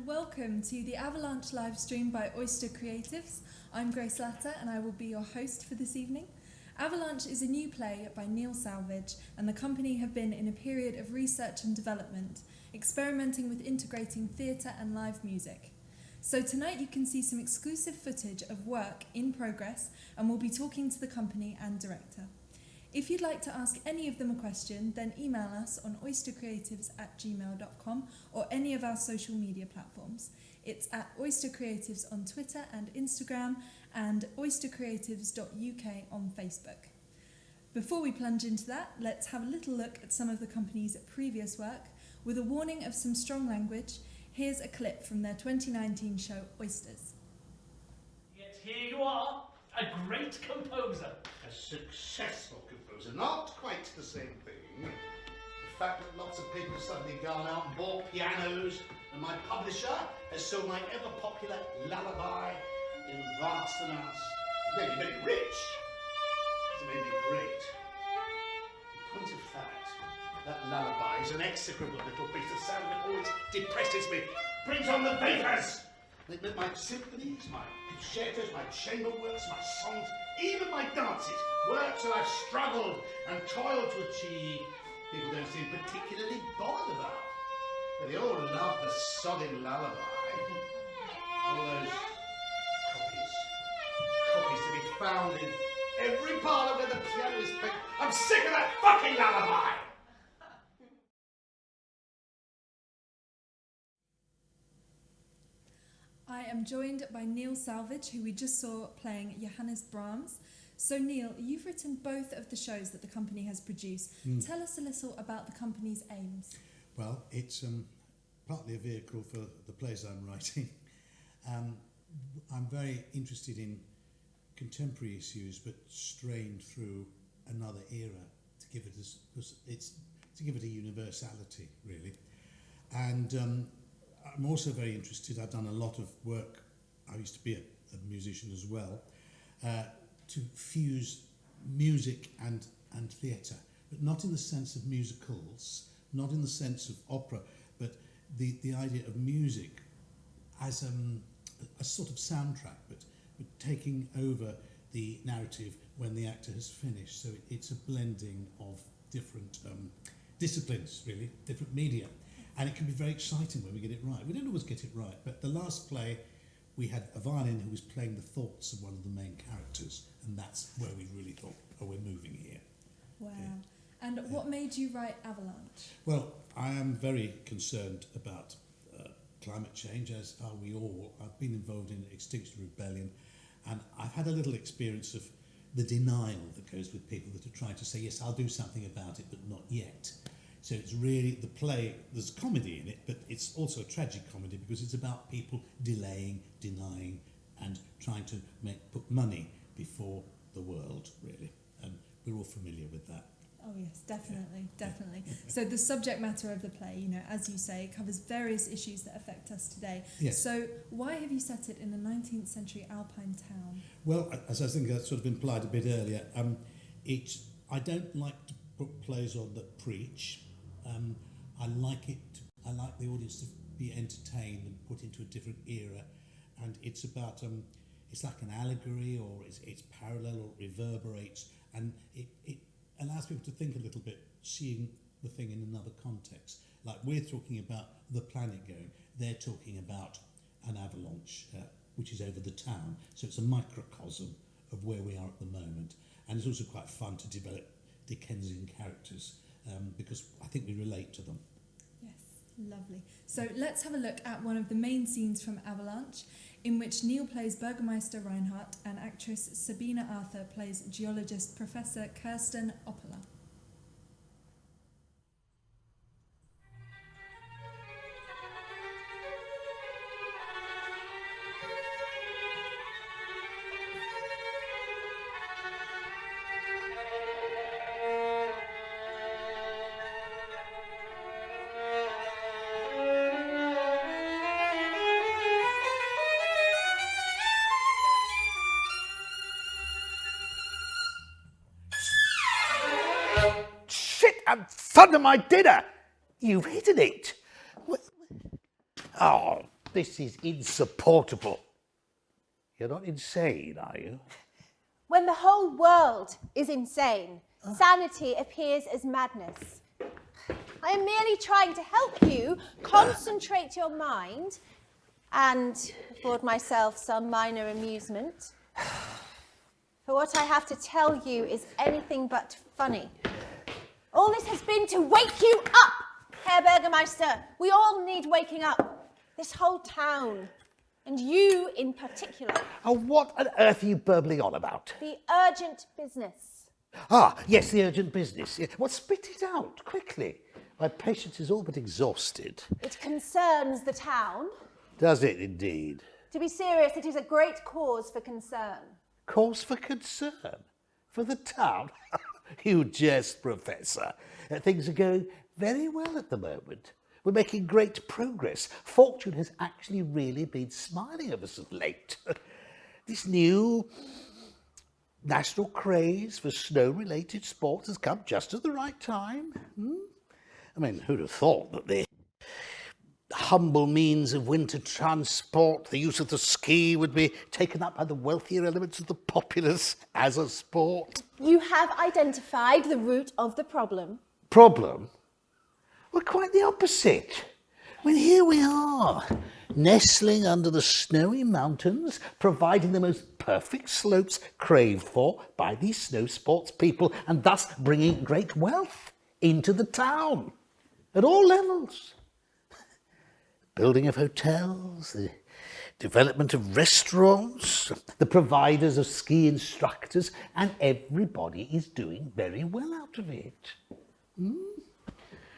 Welcome to the AVALANCHE Livestream by Oyster Creatives. I'm Grace Latter and I will be your host for this evening. AVALANCHE is a new play by Neil Salvage, and the company have been in a period of research and development, experimenting with integrating theatre and live music. So tonight you can see some exclusive footage of work in progress, and we'll be talking to the company and director. If you'd like to ask any of them a question, then email us on oystercreatives@gmail.com or any of our social media platforms. It's at Oyster Creatives on Twitter and Instagram, and oystercreatives.uk on Facebook. Before we plunge into that, let's have a little look at some of the company's previous work. With a warning of some strong language, here's a clip from their 2019 show, Oysters. Yet here you are, a great composer. A successful composer, not quite the same thing. The fact that lots of people have suddenly gone out and bought pianos, and my publisher has sold my ever-popular lullaby in vast amounts. It's made me very rich. It's made me great. In point of fact, that lullaby is an execrable little piece of sound that always depresses me, brings on the vapours. My symphonies, my concertos, my chamber works, my songs, even my dances, works that I've struggled and toiled to achieve, people don't seem particularly bothered about. But they all love the sodding lullaby. All those copies to be found in every parlour where the piano is played. I'm sick of that fucking lullaby! I am joined by Neil Salvage, who we just saw playing Johannes Brahms. So Neil, you've written both of the shows that the company has produced. Tell us a little about the company's aims. Well, it's partly a vehicle for the plays I'm writing. I'm very interested in contemporary issues, but strained through another era to give it to give it a universality, really. And I'm also very interested. I've done a lot of work. I used to be a musician as well, to fuse music and theatre, but not in the sense of musicals, not in the sense of opera, but the idea of music as a sort of soundtrack, but taking over the narrative when the actor has finished. So it's a blending of different disciplines, really, different media. And it can be very exciting when we get it right. We don't always get it right, but the last play, we had a violin who was playing the thoughts of one of the main characters, and that's where we really thought, oh, we're moving here. Wow. Yeah. And what made you write Avalanche? Well, I am very concerned about climate change, as are we all. I've been involved in Extinction Rebellion, and I've had a little experience of the denial that goes with people that are trying to say, yes, I'll do something about it, but not yet. So it's really the play, there's comedy in it, but it's also a tragic comedy because it's about people delaying, denying, and trying to put money before the world, really. And we're all familiar with that. Oh yes, definitely, definitely. So the subject matter of the play, you know, as you say, covers various issues that affect us today. Yes. So why have you set it in a 19th century Alpine town? Well, as I think I sort of implied a bit earlier, I don't like to put plays on that preach. I like the audience to be entertained and put into a different era, and it's about it's like an allegory, or it's parallel, or it reverberates, and it allows people to think a little bit, seeing the thing in another context. Like we're talking about the planet going, they're talking about an avalanche, which is over the town. So it's a microcosm of where we are at the moment, and it's also quite fun to develop Dickensian characters. Because I think we relate to them. Yes, lovely. So let's have a look at one of the main scenes from Avalanche, in which Neil plays Burgermeister Reinhardt and actress Sabina Arthur plays geologist Professor Kirsten Oppeler. And thunder my dinner! You've hidden it. Oh, This is insupportable. You're not insane, are you? When the whole world is insane, sanity appears as madness. I am merely trying to help you concentrate your mind and afford myself some minor amusement. For what I have to tell you is anything but funny. All this has been to wake you up, Herr Bürgermeister. We all need waking up. This whole town, and you in particular. Oh, what on earth are you burbling on about? The urgent business. Ah, yes, the urgent business. Well, spit it out, quickly. My patience is all but exhausted. It concerns the town. Does it indeed? To be serious, it is a great cause for concern. Cause for concern? For the town? You jest, Professor. Things are going very well at the moment. We're making great progress. Fortune has actually really been smiling at us of late. This new national craze for snow-related sports has come just at the right time. I mean, who'd have thought that the humble means of winter transport, the use of the ski, would be taken up by the wealthier elements of the populace as a sport? You have identified the root of the problem. Problem? Well, quite the opposite. I mean, here we are, nestling under the snowy mountains, providing the most perfect slopes craved for by these snow sports people, and thus bringing great wealth into the town at all levels. Building of hotels, the development of restaurants, the providers of ski instructors, and everybody is doing very well out of it.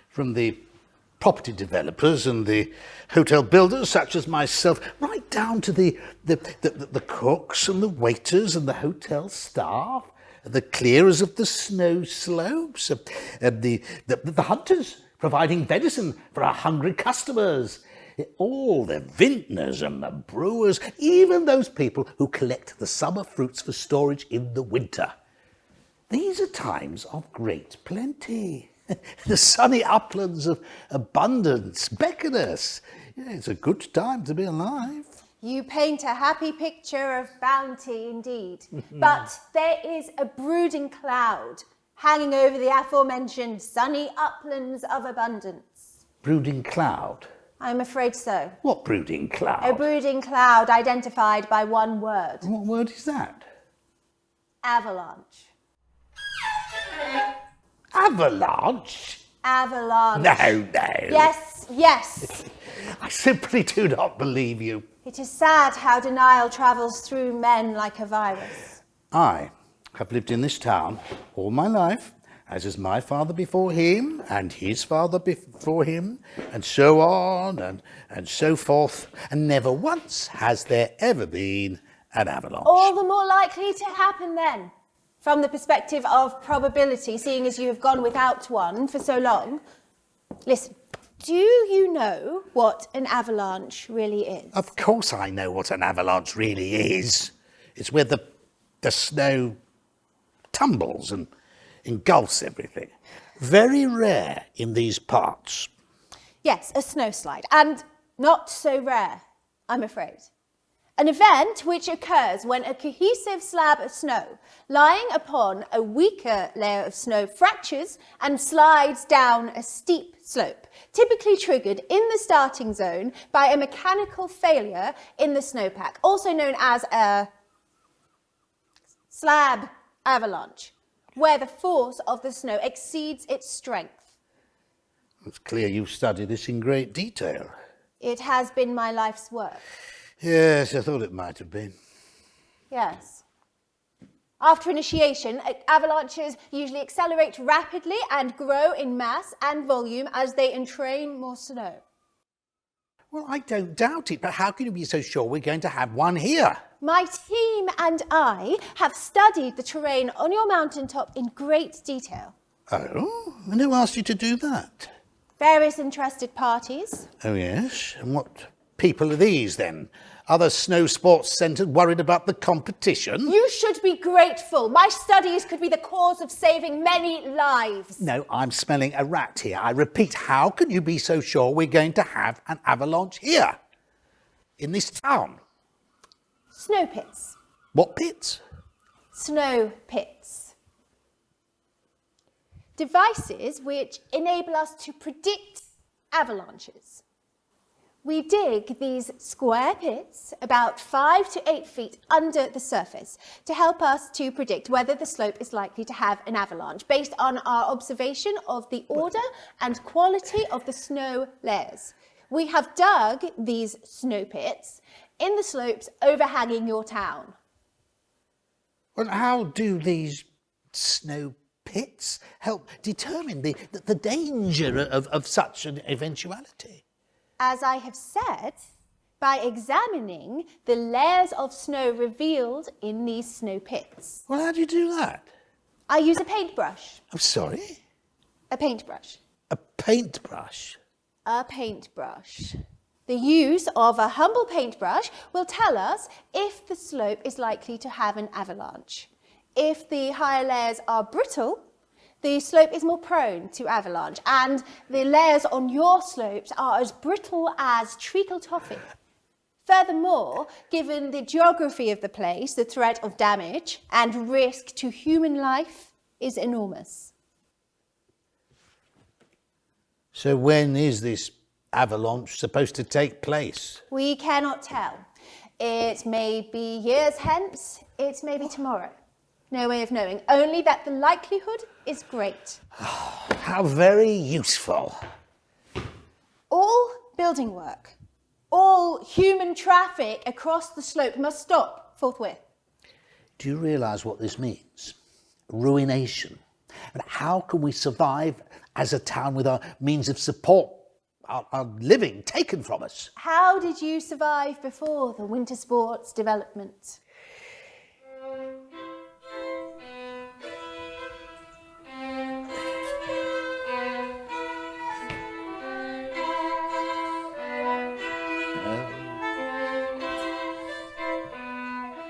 From the property developers and the hotel builders such as myself, right down to the cooks and the waiters and the hotel staff, the clearers of the snow slopes, the hunters providing venison for our hungry customers, all the vintners and the brewers, even those people who collect the summer fruits for storage in the winter. These are times of great plenty. The sunny uplands of abundance beckon us. It's a good time to be alive. You paint a happy picture of bounty indeed, but there is a brooding cloud hanging over the aforementioned sunny uplands of abundance. Brooding cloud? I'm afraid so. What brooding cloud? A brooding cloud identified by one word. What word is that? Avalanche. Avalanche? Avalanche. No. Yes. I simply do not believe you. It is sad how denial travels through men like a virus. I have lived in this town all my life, as is my father before him, and his father before him, and so on, and so forth, and never once has there ever been an avalanche. All the more likely to happen then, from the perspective of probability, seeing as you have gone without one for so long. Listen, do you know what an avalanche really is? Of course I know what an avalanche really is. It's where the snow tumbles and engulfs everything. Very rare in these parts. Yes, a snowslide, and not so rare, I'm afraid. An event which occurs when a cohesive slab of snow lying upon a weaker layer of snow fractures and slides down a steep slope, typically triggered in the starting zone by a mechanical failure in the snowpack, also known as a slab avalanche, where the force of the snow exceeds its strength. It's clear you've studied this in great detail. It has been my life's work. Yes, I thought it might have been. Yes. After initiation, avalanches usually accelerate rapidly and grow in mass and volume as they entrain more snow. Well, I don't doubt it, but how can you be so sure we're going to have one here? My team and I have studied the terrain on your mountaintop in great detail. Oh? And who asked you to do that? Various interested parties. Oh, yes. And what people are these, then? Other snow sports centres worried about the competition? You should be grateful. My studies could be the cause of saving many lives. No, I'm smelling a rat here. I repeat, how can you be so sure we're going to have an avalanche here? in this town? Snow pits. What pits? Snow pits. Devices which enable us to predict avalanches. We dig these square pits about 5 to 8 feet under the surface to help us to predict whether the slope is likely to have an avalanche based on our observation of the order and quality of the snow layers. We have dug these snow pits in the slopes overhanging your town. Well, how do these snow pits help determine the danger of such an eventuality? As I have said, by examining the layers of snow revealed in these snow pits. Well, how do you do that? I use a paintbrush. I'm sorry? A paintbrush. A paintbrush? A paintbrush. The use of a humble paintbrush will tell us if the slope is likely to have an avalanche. If the higher layers are brittle, the slope is more prone to avalanche, and the layers on your slopes are as brittle as treacle toffee. Furthermore, given the geography of the place, the threat of damage and risk to human life is enormous. So when is this avalanche supposed to take place? We cannot tell. It may be years hence, it may be tomorrow. No way of knowing, only that the likelihood is great. How very useful. All building work, all human traffic across the slope must stop forthwith. Do you realise what this means? Ruination. And how can we survive as a town with our means of support, our living taken from us? How did you survive before the winter sports development?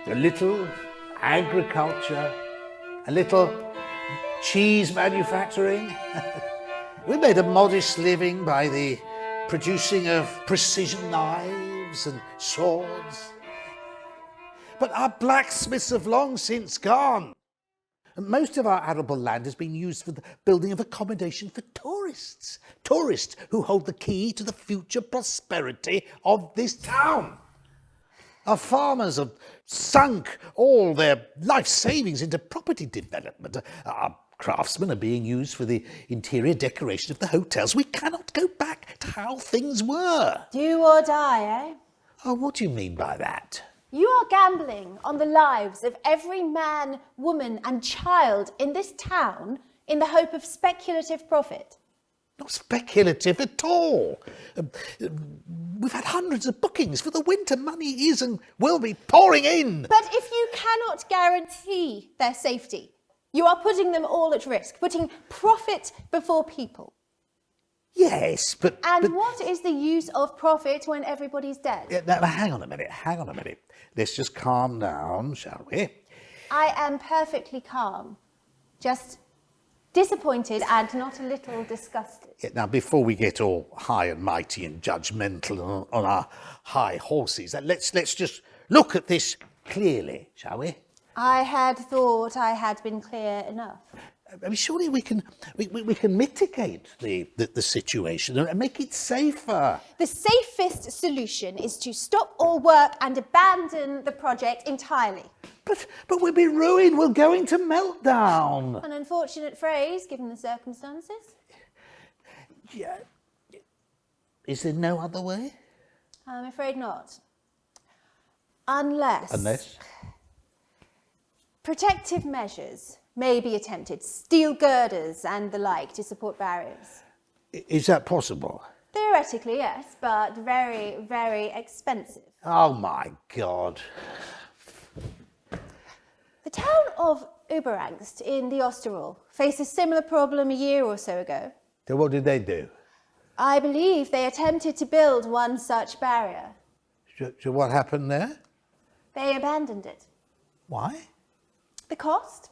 A little agriculture, a little cheese manufacturing. We made a modest living by the producing of precision knives and swords. But our blacksmiths have long since gone. And most of our arable land has been used for the building of accommodation for tourists. Tourists who hold the key to the future prosperity of this town. Our farmers have sunk all their life savings into property development. Our craftsmen are being used for the interior decoration of the hotels. We cannot go back to how things were. Do or die, eh? Oh, what do you mean by that? You are gambling on the lives of every man, woman and child in this town in the hope of speculative profit. Not speculative at all. We've had hundreds of bookings for the winter. Money is and will be pouring in. But if you cannot guarantee their safety, you are putting them all at risk, putting profit before people. Yes, but... And what is the use of profit when everybody's dead? Yeah, now, hang on a minute. Let's just calm down, shall we? I am perfectly calm, just disappointed and not a little disgusted. Yeah, now, before we get all high and mighty and judgmental on our high horses, let's just look at this clearly, shall we? I had thought I had been clear enough. I mean, surely we can mitigate the situation and make it safer. The safest solution is to stop all work and abandon the project entirely. But we'll be ruined. We'll go into meltdown. An unfortunate phrase, given the circumstances. Yeah. Is there no other way? I'm afraid not. Unless? Protective measures may be attempted, steel girders and the like to support barriers. Is that possible? Theoretically, yes, but very, very expensive. Oh my God. The town of Oberangst in the Osterol faced a similar problem a year or so ago. So what did they do? I believe they attempted to build one such barrier. So what happened there? They abandoned it. Why? The cost?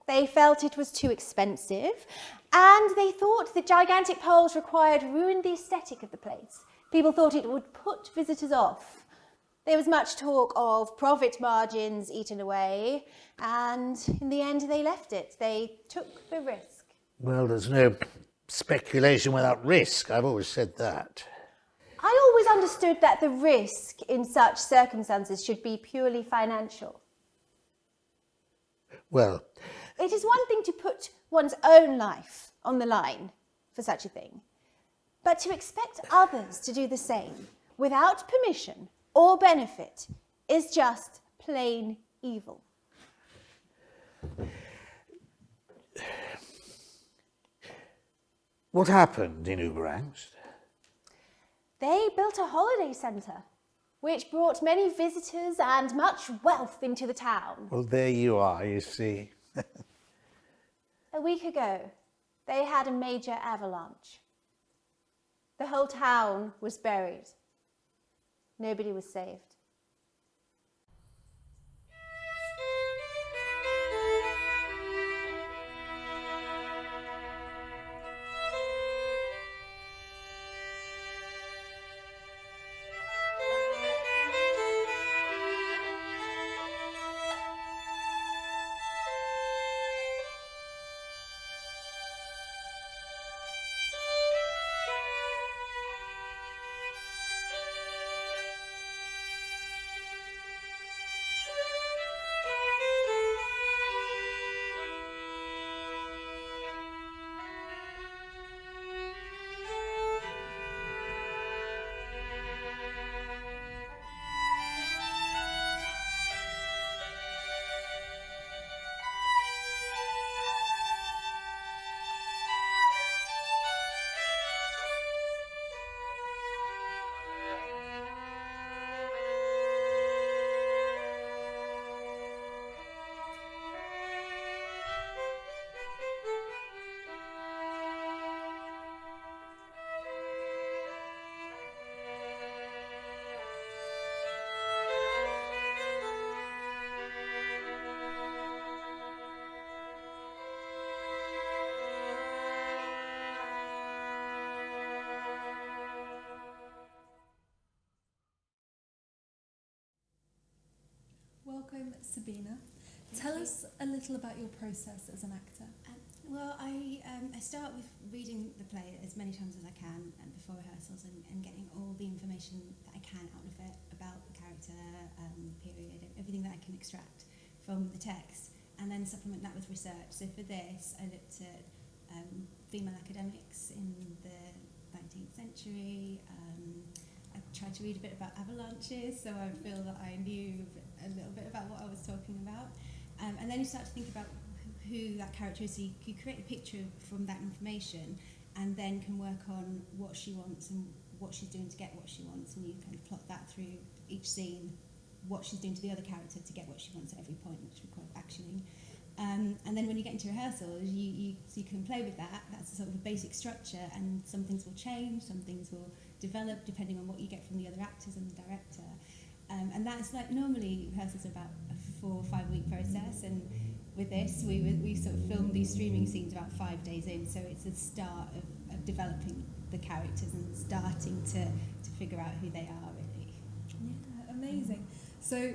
They felt it was too expensive, and they thought the gigantic poles required ruined the aesthetic of the place. People thought it would put visitors off. There was much talk of profit margins eaten away, and in the end they left it. They took the risk. Well, there's no speculation without risk. I've always said that. I always understood that the risk in such circumstances should be purely financial. Well, It is one thing to put one's own life on the line for such a thing, but to expect others to do the same without permission or benefit is just plain evil. what happened in Uberangst? They built a holiday centre, which brought many visitors and much wealth into the town. Well, there you are, you see. A week ago, they had a major avalanche. The whole town was buried. Nobody was saved. Welcome, Sabina. Tell us a little about your process as an actor. Well, I start with reading the play as many times as I can before rehearsals and getting all the information that I can out of it about the character, period, everything that I can extract from the text, and then supplement that with research. So for this, I looked at female academics in the 19th century. I tried to read a bit about avalanches, so I feel that I knew a little bit about what I was talking about. And then you start to think about who that character is. So you create a picture from that information, and then can work on what she wants and what she's doing to get what she wants, and you kind of plot that through each scene, what she's doing to the other character to get what she wants at every point, which we call actioning. And then when you get into rehearsals, you can play with that. That's sort of a basic structure, and some things will change, some things will develop depending on what you get from the other actors and the director. And that's like, normally rehearsals are about a 4 or 5 week process, and with this we sort of filmed these streaming scenes about 5 days in, so it's the start of developing the characters and starting to figure out who they are, really. Yeah, amazing. So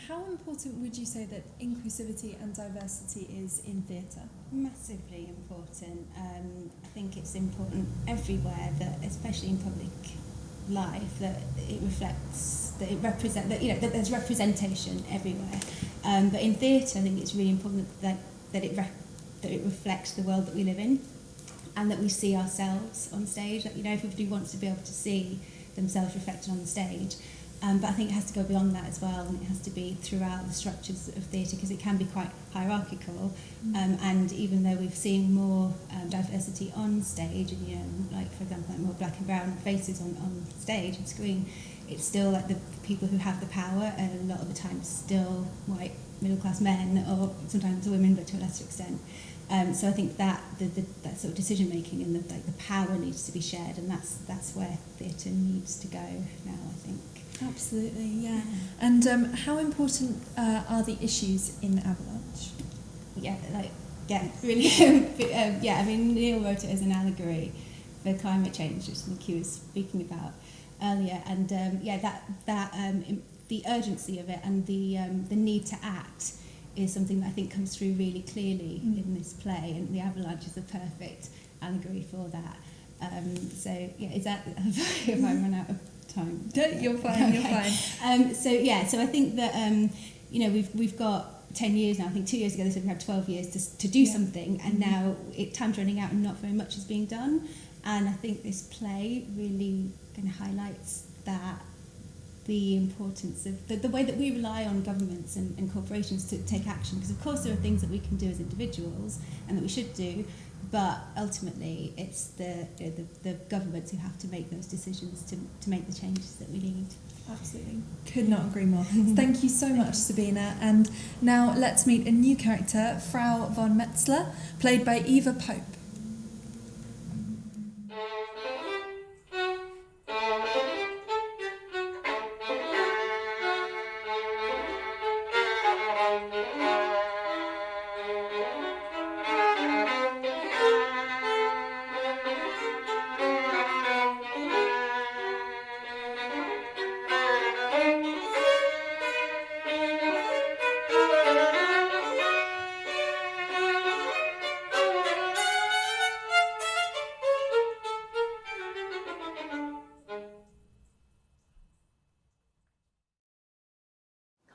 how important would you say that inclusivity and diversity is in theatre? Massively important. I think it's important everywhere, that especially in public life, that it reflects, that it represents, that, you know, that there's representation everywhere. But in theatre, I think it's really important that it reflects the world that we live in, and that we see ourselves on stage. That, you know, everybody wants to be able to see themselves reflected on the stage. But I think it has to go beyond that as well, and it has to be throughout the structures of theatre, because it can be quite hierarchical. And even though we've seen more diversity on stage, and, you know, like for example, like more black and brown faces on stage and screen, it's still like the people who have the power, and a lot of the time still white middle class men, or sometimes women, but to a lesser extent. So I think that that sort of decision making and the power needs to be shared, and that's where theatre needs to go now, I think. Absolutely, yeah. And how important are the issues in Avalanche? Really, I mean, Neil wrote it as an allegory for climate change, which I think he was speaking about earlier, and the urgency of it and the need to act is something that I think comes through really clearly in this play, and the avalanche is a perfect allegory for that. So yeah, is that if I run out of time? You're fine. You're fine. So I think that we've got 10 years now. I think 2 years ago they said we had 12 years to do something, and now time's running out and not very much is being done. And I think this play really kind of highlights that, the importance of the way that we rely on governments and corporations to take action, because of course there are things that we can do as individuals and that we should do, but ultimately it's the governments who have to make those decisions to make the changes that we need. Absolutely. Could not agree more. Thank you so much, Sabina. And now let's meet a new character, Frau von Metzler, played by Eva Pope.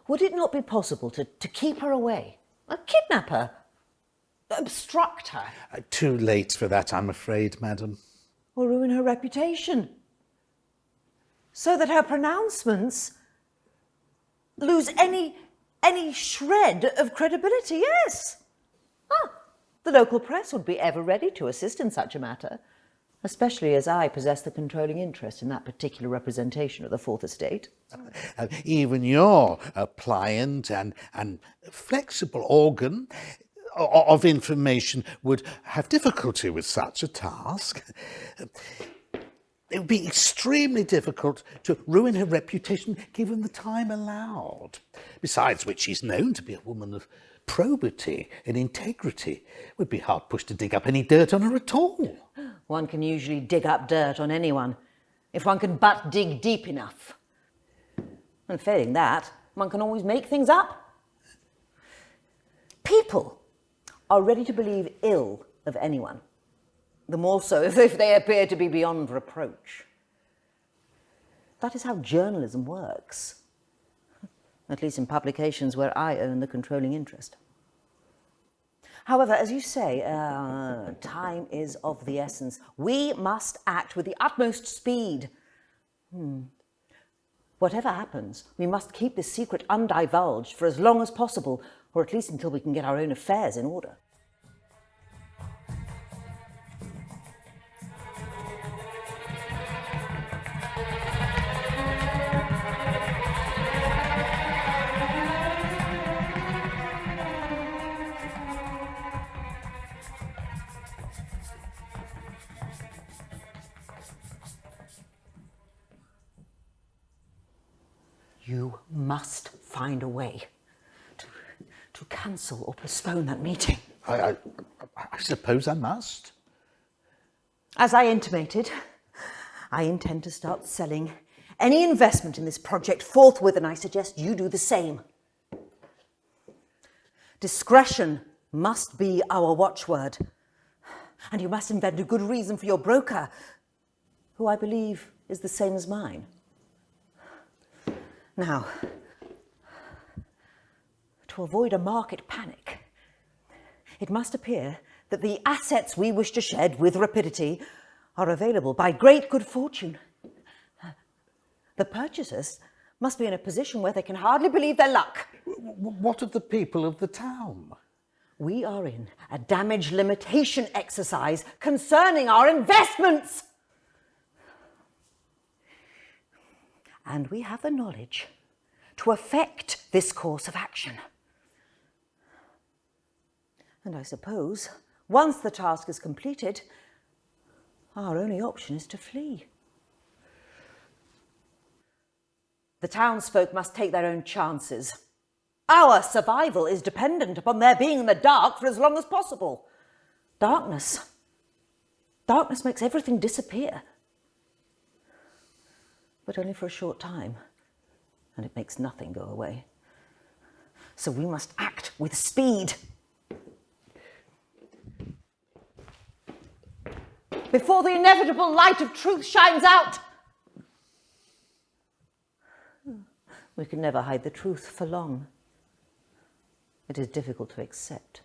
Would it not be possible to keep her away? Kidnap her? Obstruct her? Too late for that, I'm afraid, madam. Or ruin her reputation? So that her pronouncements lose any shred of credibility, yes. The local press would be ever ready to assist in such a matter, especially as I possess the controlling interest in that particular representation of the Fourth Estate. Even your pliant and flexible organ of information would have difficulty with such a task. It would be extremely difficult to ruin her reputation given the time allowed. Besides which, she's known to be a woman of probity and integrity. It would be hard pushed to dig up any dirt on her at all. One can usually dig up dirt on anyone, if one can but dig deep enough. And failing that, one can always make things up. People are ready to believe ill of anyone, the more so if they appear to be beyond reproach. That is how journalism works, at least in publications where I own the controlling interest. However, as you say, time is of the essence. We must act with the utmost speed. Whatever happens, we must keep this secret undivulged for as long as possible, or at least until we can get our own affairs in order. You must find a way to cancel or postpone that meeting. I suppose I must. As I intimated, I intend to start selling any investment in this project forthwith, and I suggest you do the same. Discretion must be our watchword, and you must invent a good reason for your broker, who I believe is the same as mine. Now, to avoid a market panic, it must appear that the assets we wish to shed with rapidity are available by great good fortune. The purchasers must be in a position where they can hardly believe their luck. What of the people of the town? We are in a damage limitation exercise concerning our investments. And we have the knowledge to effect this course of action. And I suppose, once the task is completed, our only option is to flee. The townsfolk must take their own chances. Our survival is dependent upon their being in the dark for as long as possible. Darkness makes everything disappear. But only for a short time. and it makes nothing go away. So we must act with speed. Before the inevitable light of truth shines out. We can never hide the truth for long. It is difficult to accept,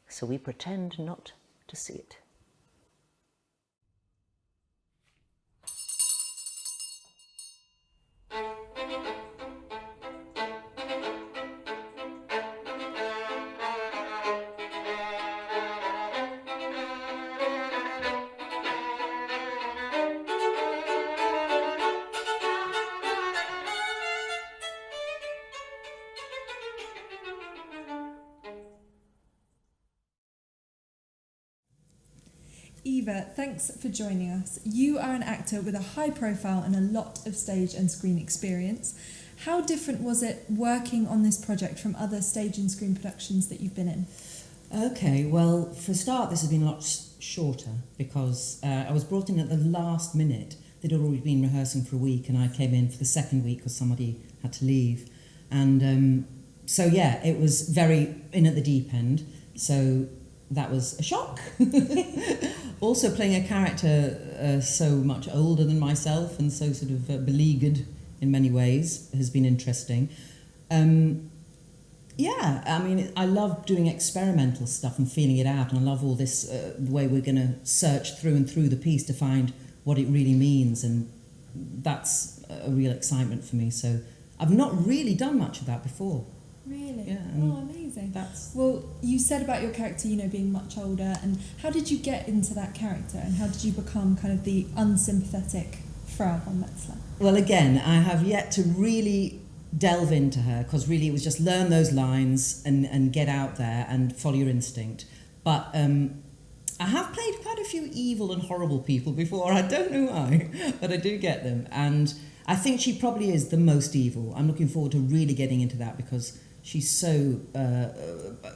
so we pretend not to see it. Eva, thanks for joining us. You are an actor with a high profile and a lot of stage and screen experience. How different was it working on this project from other stage and screen productions that you've been in? Okay, well, for a start, this has been a lot shorter because I was brought in at the last minute. They'd already been rehearsing for a week and I came in for the second week because somebody had to leave. And so, yeah, it was very in at the deep end. So that was a shock. Also playing a character so much older than myself and so sort of beleaguered in many ways has been interesting. Yeah, I mean, I love doing experimental stuff and feeling it out, and I love all this, the way we're going to search through and through the piece to find what it really means, and that's a real excitement for me. So I've not really done much of that before. Really? Yeah. Oh, amazing. Well, you said about your character, you know, being much older, and how did you get into that character, and how did you become kind of the unsympathetic Frau von Metzler? Well, again, I have yet to really delve into her, because really it was just learn those lines and get out there and follow your instinct. But I have played quite a few evil and horrible people before. I don't know why, but I do get them. And I think she probably is the most evil. I'm looking forward to really getting into that because she's so,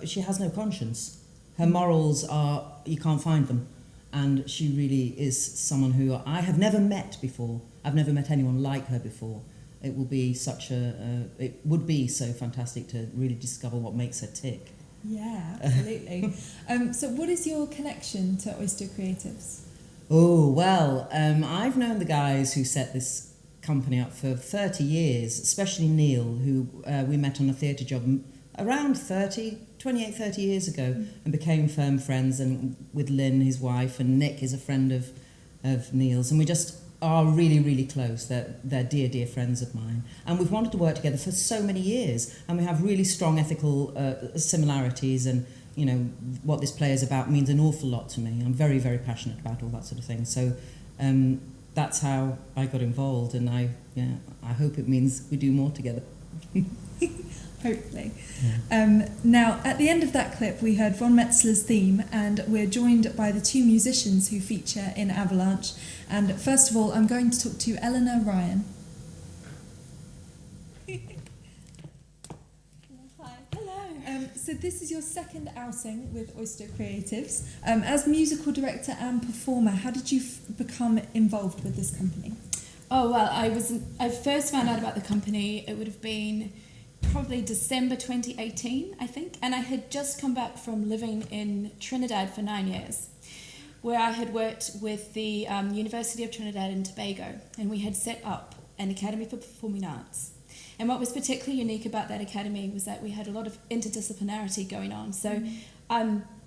she has no conscience. Her morals are, you can't find them. And she really is someone who I have never met before. I've never met anyone like her before. It will be such it would be so fantastic to really discover what makes her tick. Yeah, absolutely. So what is your connection to Oyster Creatives? Oh, well, I've known the guys who set this company up for 30 years, especially Neil, who we met on a theatre job around 28, 30 years ago, and became firm friends, and with Lynn, his wife, and Nick is a friend of Neil's, and we just are really, really close. They're dear, dear friends of mine. And we've wanted to work together for so many years, and we have really strong ethical similarities, and, you know, what this play is about means an awful lot to me. I'm very, very passionate about all that sort of thing. So that's how I got involved, and I hope it means we do more together. Hopefully. Yeah. Now, at the end of that clip, we heard von Metzler's theme, and we're joined by the two musicians who feature in Avalanche. And first of all, I'm going to talk to ELEANOR Ryan. Hi. Hello. So this is your second outing with Oyster Creatives. As musical director and performer, how did you become involved with this company? Oh, well, I first found out about the company, it would have been probably December 2018, I think, and I had just come back from living in Trinidad for 9 years, where I had worked with the University of Trinidad and Tobago, and we had set up an academy for performing arts. And what was particularly unique about that academy was that we had a lot of interdisciplinarity going on. So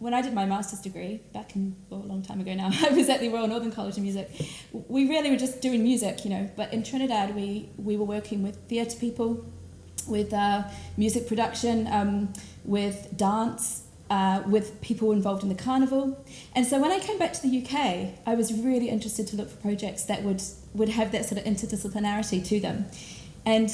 when I did my master's degree, back in, well, a long time ago now, I was at the Royal Northern College of Music. We really were just doing music, you know, but in Trinidad we were working with theatre people, with music production, with dance, with people involved in the carnival. And so when I came back to the UK, I was really interested to look for projects that would have that sort of interdisciplinarity to them. And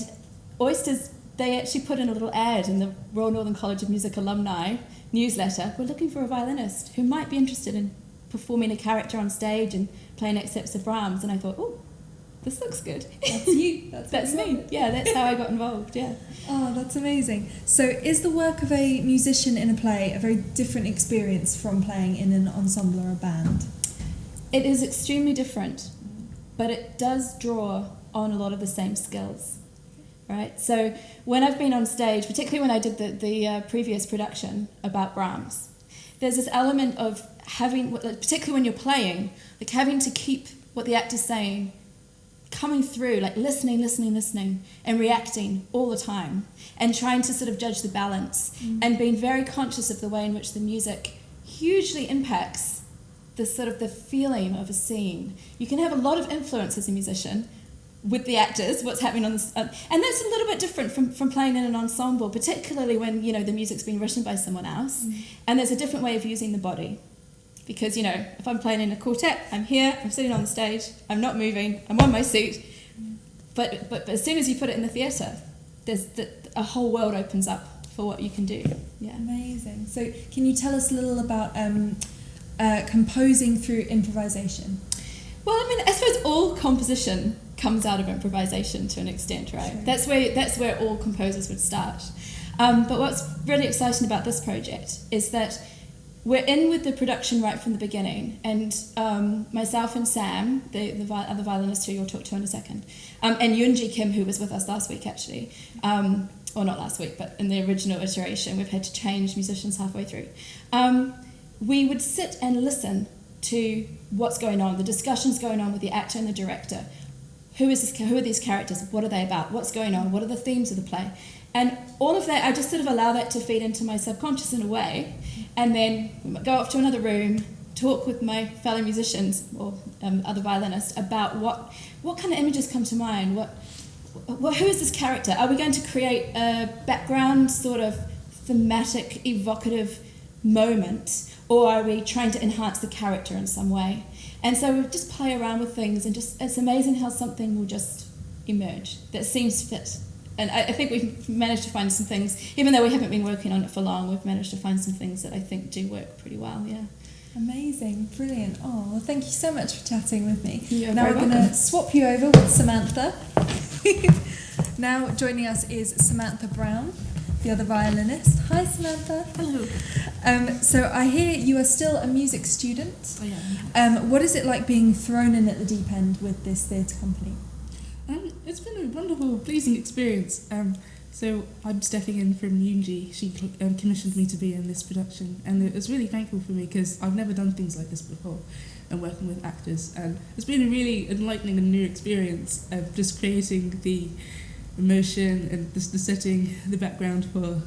Oysters, they actually put in a little ad in the Royal Northern College of Music alumni newsletter. We're looking for a violinist who might be interested in performing a character on stage and playing excerpts of Brahms. And I thought, oh, this looks good. That's you. That's me. Yeah, that's how I got involved, yeah. Oh, that's amazing. So is the work of a musician in a play a very different experience from playing in an ensemble or a band? It is extremely different, but it does draw on a lot of the same skills. right? So when I've been on stage, particularly when I did the previous production about Brahms, there's this element of having, particularly when you're playing, like having to keep what the actor's saying coming through, like listening, and reacting all the time, and trying to sort of judge the balance, and being very conscious of the way in which the music hugely impacts the sort of the feeling of a scene. You can have a lot of influence as a musician with the actors, what's happening on the... and that's a little bit different from playing in an ensemble, particularly when, you know, the music's been written by someone else, and there's a different way of using the body. Because, you know, if I'm playing in a quartet, I'm here, I'm sitting on the stage, I'm not moving, I'm on my seat. But as soon as you put it in the theatre, there's a whole world opens up for what you can do. Yeah. Amazing. So can you tell us a little about composing through improvisation? Well, I mean, I suppose all composition comes out of improvisation to an extent, right? Sure. That's where all composers would start. But what's really exciting about this project is that we're in with the production right from the beginning, and myself and Sam, the other violinist who you'll talk to in a second, and Yoonji Kim, who was with us last week actually, or not last week, but in the original iteration, we've had to change musicians halfway through. We would sit and listen to what's going on, the discussions going on with the actor and the director. Who are these characters? What are they about? What's going on? What are the themes of the play? And all of that, I just sort of allow that to feed into my subconscious in a way, and then go off to another room, talk with my fellow musicians or other violinists about what kind of images come to mind. Who is this character? Are we going to create a background sort of thematic, evocative moment, or are we trying to enhance the character in some way? And so we just play around with things, and just it's amazing how something will just emerge that seems to fit. And I think we've managed to find some things, even though we haven't been working on it for long, we've managed to find some things that I think do work pretty well, yeah. Amazing, brilliant. Oh, well, thank you so much for chatting with me. You're now very we're going to swap you over with Samantha. Now joining us is Samantha Brown, the other violinist. Hi, Samantha. Hello. So I hear you are still a music student. I am. What is it like being thrown in at the deep end with this theatre company? It's been a wonderful, pleasing experience. So I'm stepping in from Yoonji. She commissioned me to be in this production, and it was really thankful for me because I've never done things like this before, and working with actors. And it's been a really enlightening and new experience of just creating the emotion and the setting, the background for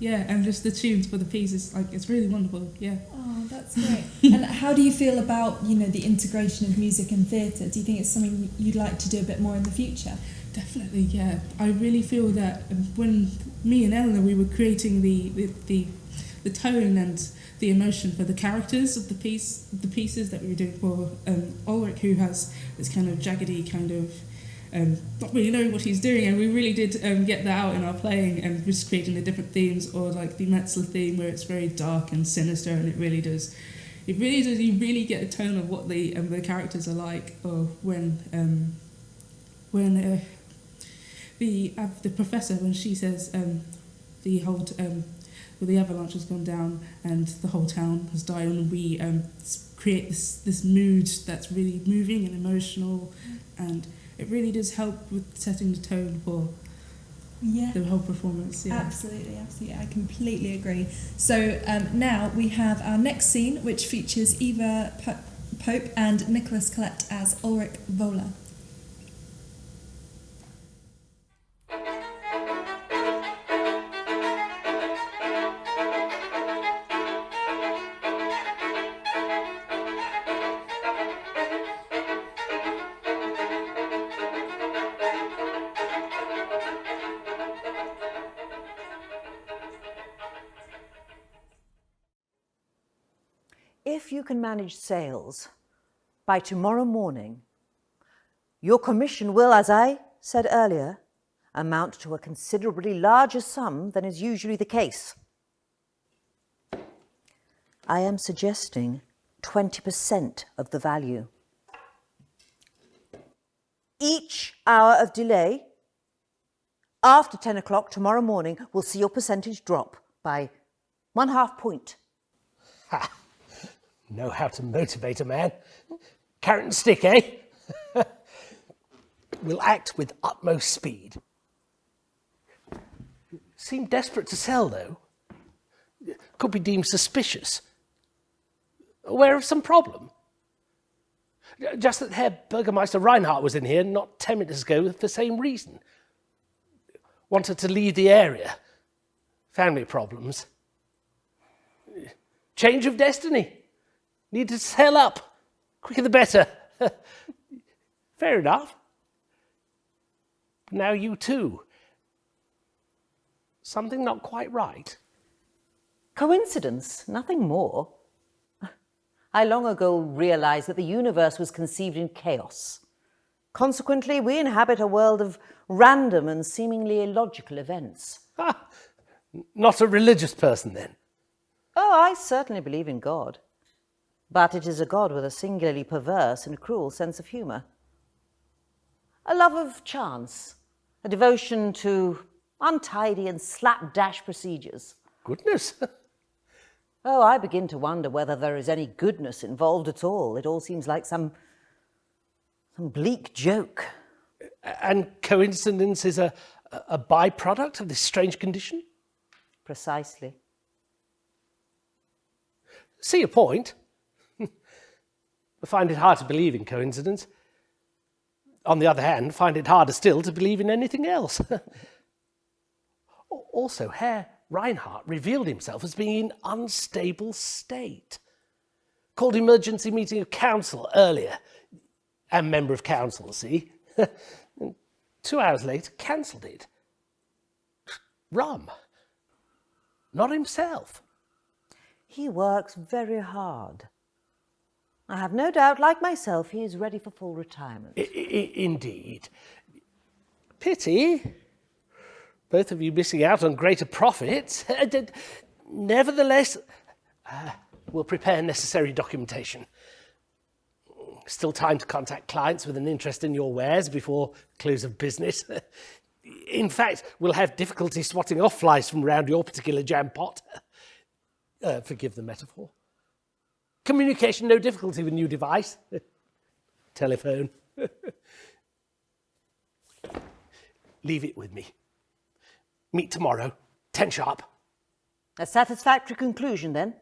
and just the tunes for the piece. It's really wonderful. Yeah. Oh, that's great. And how do you feel about the integration of music and theatre? Do you think it's something you'd like to do a bit more in the future? Definitely, yeah. I really feel that when me and Eleanor, we were creating the tone and the emotion for the characters of the pieces that we were doing for Ulrich, who has this kind of jaggedy kind of not really knowing what he's doing, and we really did get that out in our playing, and just creating the different themes, or like the Metzler theme where it's very dark and sinister, and you really get a tone of what the characters are like, or when the professor, when she says the whole the avalanche has gone down and the whole town has died, and we create this mood that's really moving and emotional, and it really does help with setting the tone for the whole performance. Yeah. Absolutely, I completely agree. So now we have our next scene, which features Eva Pope and Nicholas Collett as Ulrich Wohler. If you can manage sales by tomorrow morning, your commission will, as I said earlier, amount to a considerably larger sum than is usually the case. I am suggesting 20% of the value. Each hour of delay after 10 o'clock tomorrow morning will see your percentage drop by 1/2 point. Ha! Know how to motivate a man. Carrot and stick, eh? We'll act with utmost speed. Seem desperate to sell, though. Could be deemed suspicious. Aware of some problem. Just that Herr Bürgermeister Reinhardt was in here not 10 minutes ago for the same reason. Wanted to leave the area. Family problems. Change of destiny. Need to sell up. Quicker the better. Fair enough. But now you too. Something not quite right. Coincidence, nothing more. I long ago realized that the universe was conceived in chaos. Consequently, we inhabit a world of random and seemingly illogical events. Ah, not a religious person, then? Oh, I certainly believe in God. But it is a God with a singularly perverse and cruel sense of humour. A love of chance, a devotion to untidy and slapdash procedures. Goodness. Oh, I begin to wonder whether there is any goodness involved at all. It all seems like some bleak joke. And coincidence is a byproduct of this strange condition? Precisely. See your point. I find it hard to believe in coincidence. On the other hand, find it harder still to believe in anything else. Also, Herr Reinhardt revealed himself as being in unstable state. Called emergency meeting of council earlier. And member of council, see? 2 hours later, cancelled it. Rum. Not himself. He works very hard. I have no doubt, like myself, he is ready for full retirement. Indeed. Pity. Both of you missing out on greater profits. Nevertheless, we'll prepare necessary documentation. Still time to contact clients with an interest in your wares before close of business. In fact, we'll have difficulty swatting off flies from around your particular jam pot. Forgive the metaphor. Communication, no difficulty with new device. Telephone. Leave it with me. Meet tomorrow, 10 sharp. A satisfactory conclusion, then.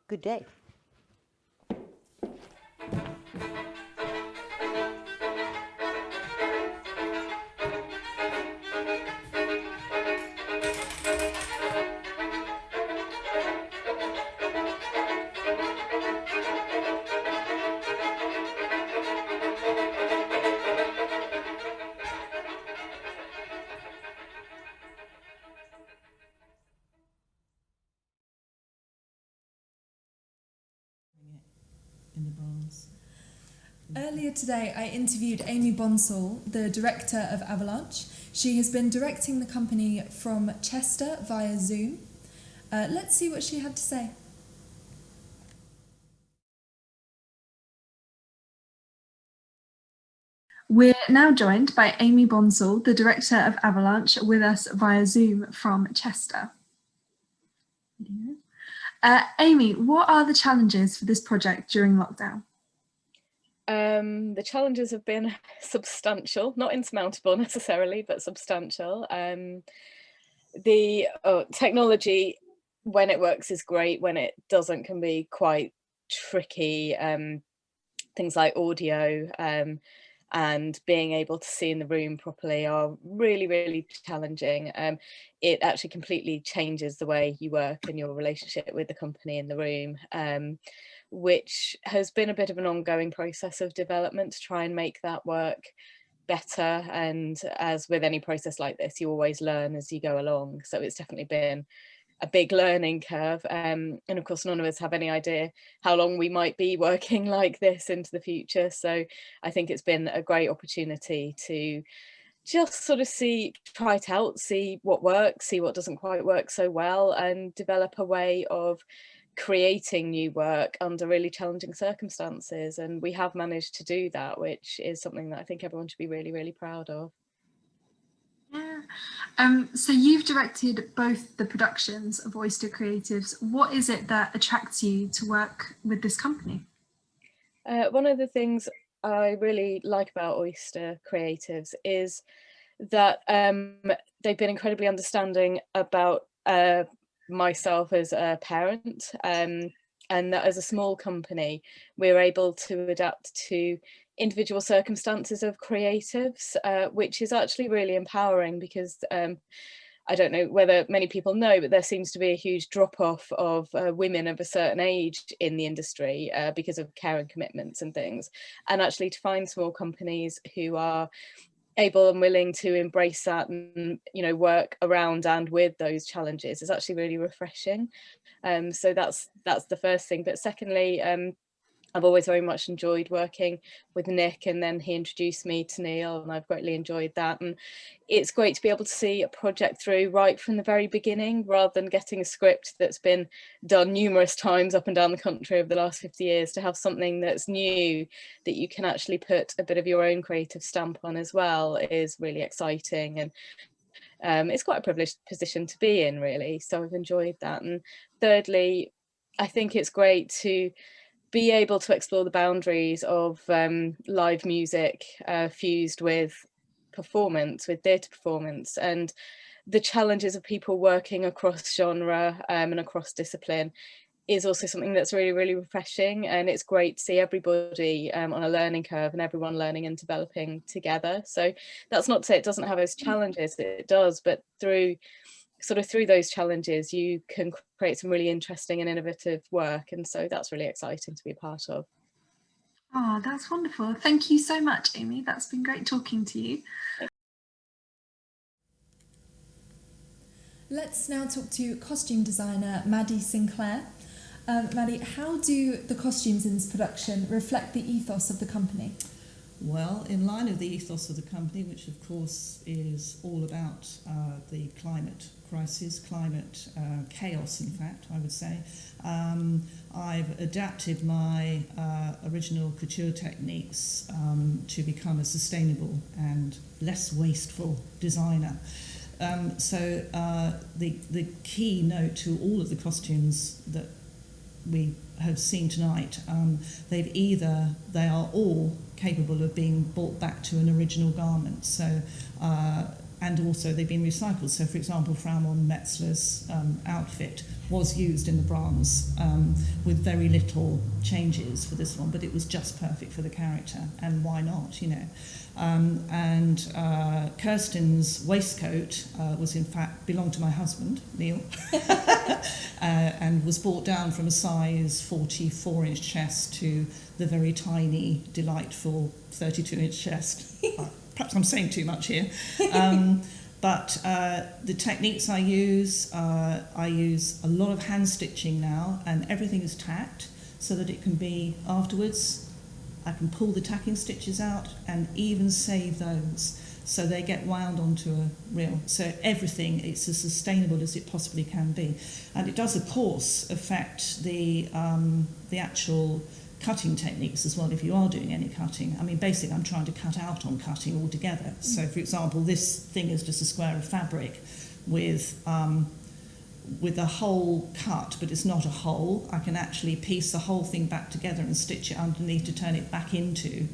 Good day. In the bars. Earlier today, I interviewed Amy Bonsall, the director of Avalanche. She has been directing the company from Chester via Zoom. Let's see what she had to say. We're now joined by Amy Bonsall, the director of Avalanche, with us via Zoom from Chester. Amy, what are the challenges for this project during lockdown? The challenges have been substantial, not insurmountable necessarily, but substantial. The technology, when it works, is great. When it doesn't, can be quite tricky. Things like audio and being able to see in the room properly are really, really challenging. It actually completely changes the way you work and your relationship with the company in the room, which has been a bit of an ongoing process of development to try and make that work better. And as with any process like this, you always learn as you go along. So it's definitely been a big learning curve. And of course, none of us have any idea how long we might be working like this into the future. So I think it's been a great opportunity to just sort of try it out, see what works, see what doesn't quite work so well, and develop a way of creating new work under really challenging circumstances. And we have managed to do that, which is something that I think everyone should be really, really proud of. Yeah. So you've directed both the productions of Oyster Creatives. What is it that attracts you to work with this company? One of the things I really like about Oyster Creatives is that they've been incredibly understanding about myself as a parent, and that as a small company, we're able to adapt to individual circumstances of creatives, which is actually really empowering, because I don't know whether many people know, but there seems to be a huge drop-off of women of a certain age in the industry because of caring commitments and things. And actually to find small companies who are able and willing to embrace that and, you know, work around and with those challenges is actually really refreshing. So that's the first thing. But secondly, I've always very much enjoyed working with Nick, and then he introduced me to Neil, and I've greatly enjoyed that. And it's great to be able to see a project through right from the very beginning, rather than getting a script that's been done numerous times up and down the country over the last 50 years, to have something that's new that you can actually put a bit of your own creative stamp on as well is really exciting. And it's quite a privileged position to be in, really. So I've enjoyed that. And thirdly, I think it's great to be able to explore the boundaries of live music fused with performance, with theatre performance, and the challenges of people working across genre and across discipline is also something that's really, really refreshing. And it's great to see everybody on a learning curve and everyone learning and developing together. So that's not to say it doesn't have its challenges, it does, but through those challenges you can create some really interesting and innovative work, and so that's really exciting to be a part of. Oh, that's wonderful. Thank you so much, Amy. That's been great talking to you. Let's now talk to costume designer Maddie Sinclair. Maddie, how do the costumes in this production reflect the ethos of the company? Well, in line with the ethos of the company, which of course is all about the climate crisis, climate chaos, in fact, I would say, I've adapted my original couture techniques to become a sustainable and less wasteful designer. So the key note to all of the costumes that we have seen tonight, they are all capable of being brought back to an original garment. So, and also they've been recycled. So, for example, Frau von Metzler's outfit was used in the bronze with very little changes for this one, but it was just perfect for the character, and why not, you know? And Kirsten's waistcoat was in fact belonged to my husband, Neil, and was brought down from a size 44-inch chest to the very tiny, delightful 32-inch chest. Perhaps I'm saying too much here. But the techniques I use a lot of hand stitching now, and everything is tacked so that it can be afterwards. I can pull the tacking stitches out and even save those, so they get wound onto a reel. So everything is as sustainable as it possibly can be, and it does, of course, affect the actual cutting techniques as well, if you are doing any cutting. I mean, basically, I'm trying to cut out on cutting altogether. So, for example, this thing is just a square of fabric with a hole cut, but it's not a hole. I can actually piece the whole thing back together and stitch it underneath to turn it back into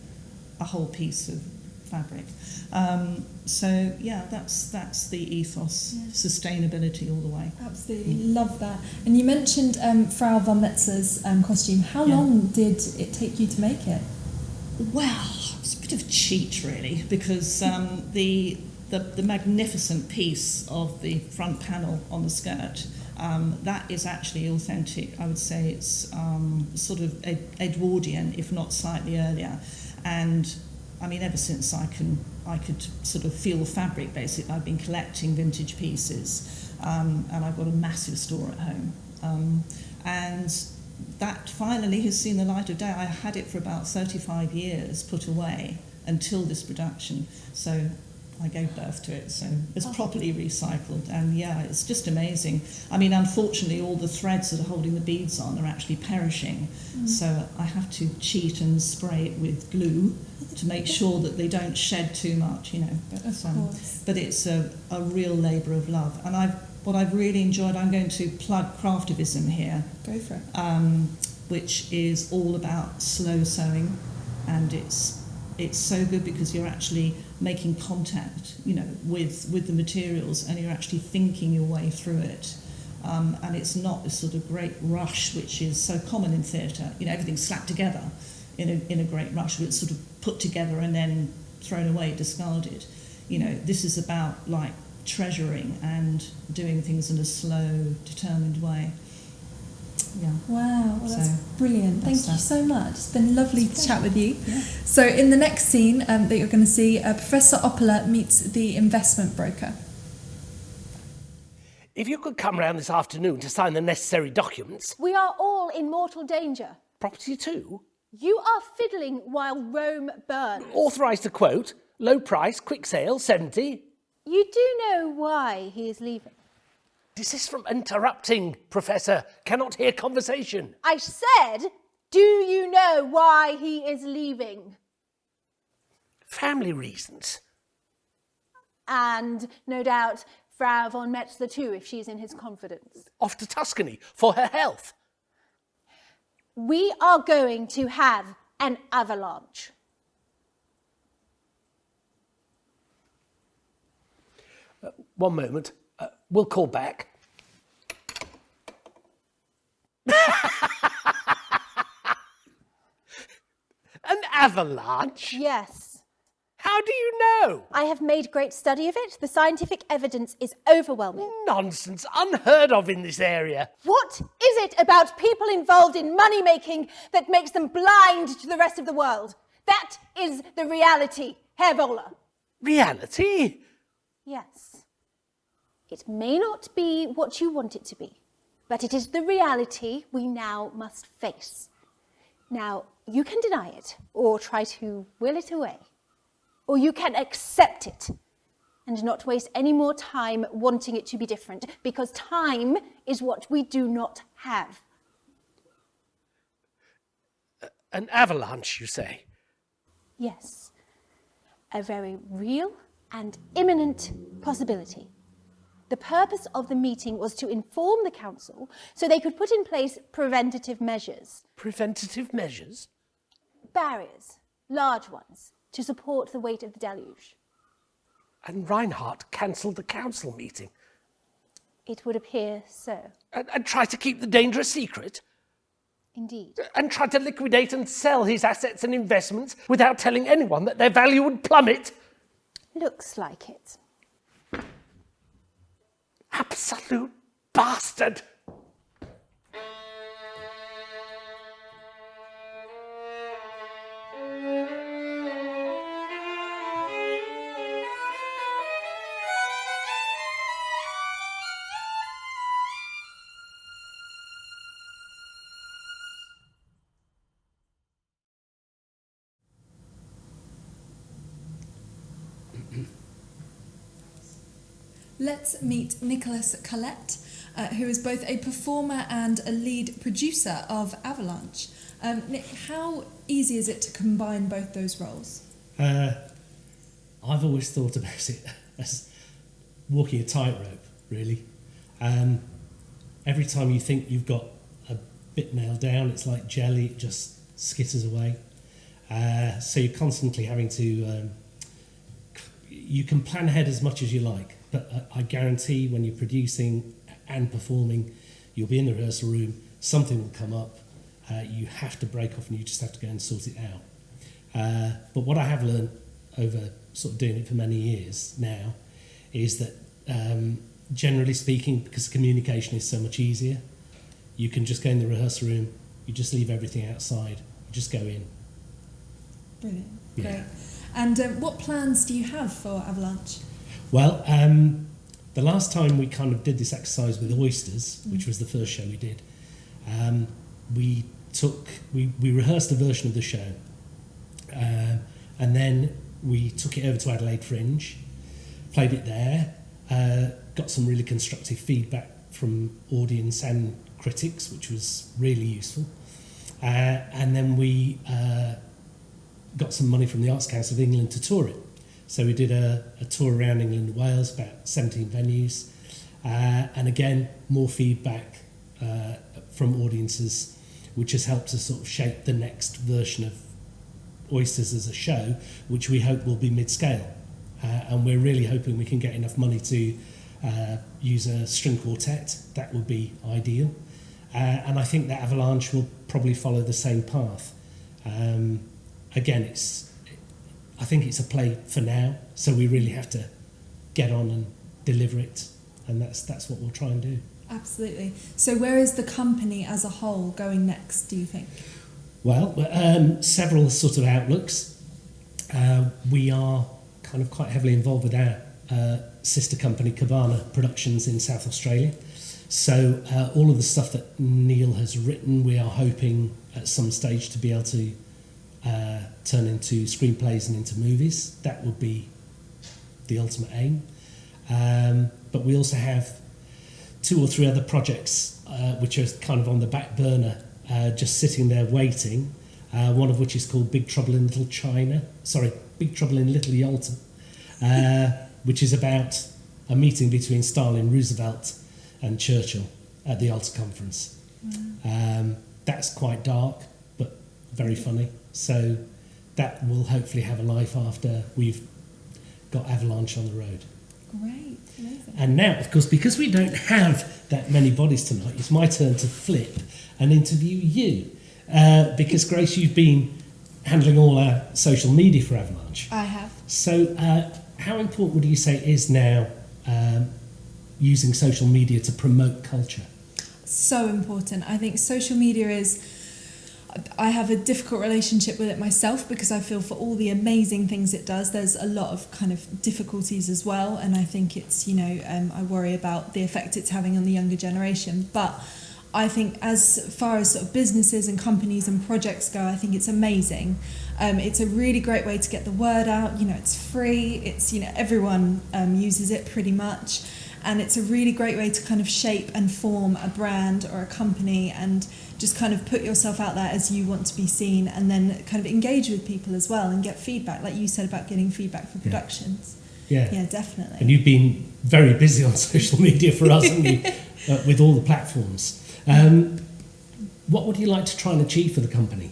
a whole piece of fabric. So yeah, that's the ethos, sustainability all the way. Absolutely, love that. And you mentioned Frau von Metzler's costume. How long did it take you to make it? Well, it's a bit of a cheat, really, because the magnificent piece of the front panel on the skirt, that is actually authentic. I would say it's sort of Edwardian, if not slightly earlier. And I mean, ever since I could sort of feel fabric, basically, I've been collecting vintage pieces, and I've got a massive store at home. And that finally has seen the light of day. I had it for about 35 years put away until this production. So I gave birth to it, so it's properly recycled, and yeah, it's just amazing. I mean, unfortunately, all the threads that are holding the beads on are actually perishing, so I have to cheat and spray it with glue to make sure that they don't shed too much, you know. But it's a real labour of love, and what I've really enjoyed, I'm going to plug Craftivism here. Go for it. Which is all about slow sewing, and it's it's so good because you're actually making contact, you know, with the materials, and you're actually thinking your way through it. And it's not this sort of great rush, which is so common in theatre. You know, everything's slapped together in a great rush, but it's sort of put together and then thrown away, discarded. You know, this is about like treasuring and doing things in a slow, determined way. Yeah. Wow, well, that's So, brilliant. Thank that's you that. so much. It's been lovely to chat with you. Yeah. So in the next scene that you're going to see, Professor Oppola meets the investment broker. If you could come round this afternoon to sign the necessary documents. We are all in mortal danger. Property too? You are fiddling while Rome burns. Authorised to quote, low price, quick sale, 70. You do know why he is leaving. Desist from interrupting, Professor. Cannot hear conversation. I said, do you know why he is leaving? Family reasons. And no doubt Frau von Metzler too, if she's in his confidence. Off to Tuscany for her health. We are going to have an avalanche. One moment. We'll call back. An avalanche? Yes. How do you know? I have made great study of it. The scientific evidence is overwhelming. Nonsense. Unheard of in this area. What is it about people involved in money-making that makes them blind to the rest of the world? That is the reality, Herr Wohler. Reality? Yes. It may not be what you want it to be, but it is the reality we now must face. Now, you can deny it, or try to will it away, or you can accept it and not waste any more time wanting it to be different, because time is what we do not have. An avalanche, you say? Yes, a very real and imminent possibility. The purpose of the meeting was to inform the council so they could put in place preventative measures. Preventative measures? Barriers, large ones, to support the weight of the deluge. And Reinhardt cancelled the council meeting. It would appear so. And tried to keep the danger a secret? Indeed. And tried to liquidate and sell his assets and investments without telling anyone that their value would plummet? Looks like it. Absolute bastard! Let's meet Nicholas Collett, who is both a performer and a lead producer of Avalanche. Nick, how easy is it to combine both those roles? I've always thought about it as walking a tightrope, really. Every time you think you've got a bit nailed down, it's like jelly, it just skitters away. So you're constantly having to... you can plan ahead as much as you like, but I guarantee when you're producing and performing, you'll be in the rehearsal room, something will come up, you have to break off and you just have to go and sort it out. But what I have learned over sort of doing it for many years now is that generally speaking, because communication is so much easier, you can just go in the rehearsal room, you just leave everything outside, you just go in. Brilliant, Yeah. great. And what plans do you have for Avalanche? Well, the last time we kind of did this exercise with Oysters, which was the first show we did, we rehearsed a version of the show, and then we took it over to Adelaide Fringe, played it there, got some really constructive feedback from audience and critics, which was really useful, and then we got some money from the Arts Council of England to tour it. So we did a tour around England and Wales, about 17 venues, and again, more feedback from audiences, which has helped us sort of shape the next version Oysters as a show, which we hope will be mid-scale. And we're really hoping we can get enough money to use a string quartet. That would be ideal. And I think that Avalanche will probably follow the same path. Again, I think it's a play for now, so we really have to get on and deliver it, and that's what we'll try and do. Absolutely. So where is the company as a whole going next, do you think? Well, several sort of outlooks. We are kind of quite heavily involved with our sister company, Cabana Productions in South Australia. So all of the stuff that Neil has written, we are hoping at some stage to be able to turn into screenplays and into movies. That would be the ultimate aim. But we also have 2 or 3 other projects which are kind of on the back burner, just sitting there waiting. One of which is called Big Trouble in Little Yalta, which is about a meeting between Stalin, Roosevelt and Churchill at the Yalta Conference. That's quite dark, but very funny. So that will hopefully have a life after we've got Avalanche on the road. Great, amazing. And now, of course, because we don't have that many bodies tonight, it's my turn to flip and interview you. Because, Grace, you've been handling all our social media for Avalanche. I have. So how important would you say it is now using social media to promote culture? So important. I think social media is... I have a difficult relationship with it myself because I feel for all the amazing things it does, there's a lot of kind of difficulties as well. And I think it's, I worry about the effect it's having on the younger generation. But I think as far as sort of businesses and companies and projects go, I think it's amazing. It's a really great way to get the word out. It's free. It's, everyone uses it pretty much. And it's a really great way to kind of shape and form a brand or a company and just kind of put yourself out there as you want to be seen, and then kind of engage with people as well and get feedback, like you said about getting feedback for productions. Yeah, definitely. And you've been very busy on social media for us, haven't you, with all the platforms. What would you like to try and achieve for the company?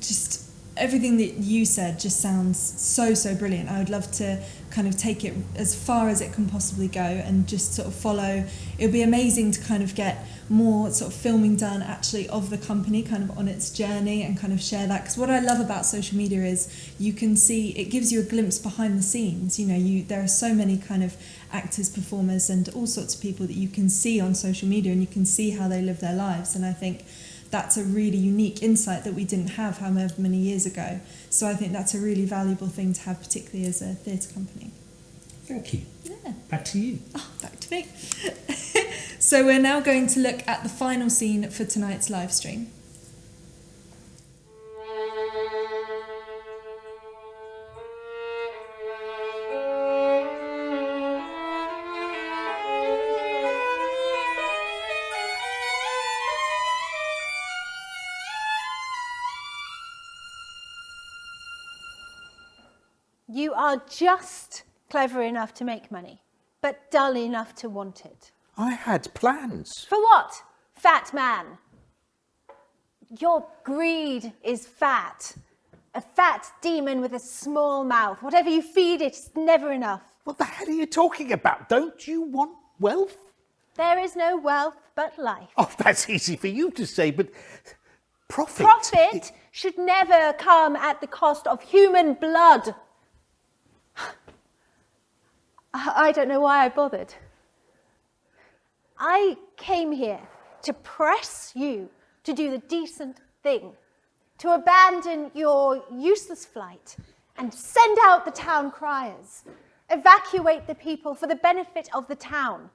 Just everything that you said just sounds so brilliant. I would love to kind of take it as far as it can possibly go and just sort of follow. It would be amazing to kind of get more sort of filming done actually of the company kind of on its journey and kind of share that, because what I love about social media is you can see, it gives you a glimpse behind the scenes. There are so many kind of actors, performers and all sorts of people that you can see on social media, and you can see how they live their lives, and I think that's a really unique insight that we didn't have however many years ago. So I think that's a really valuable thing to have, particularly as a theatre company. Thank you. Yeah. Back to you. Back to me. So we're now going to look at the final scene for tonight's live stream. You are just clever enough to make money, but dull enough to want it. I had plans. For what, fat man? Your greed is fat. A fat demon with a small mouth. Whatever you feed it, it's never enough. What the hell are you talking about? Don't you want wealth? There is no wealth but life. Oh, that's easy for you to say, but profit... Profit should never come at the cost of human blood. I don't know why I bothered. I came here to press you to do the decent thing, to abandon your useless flight and send out the town criers, evacuate the people for the benefit of the town.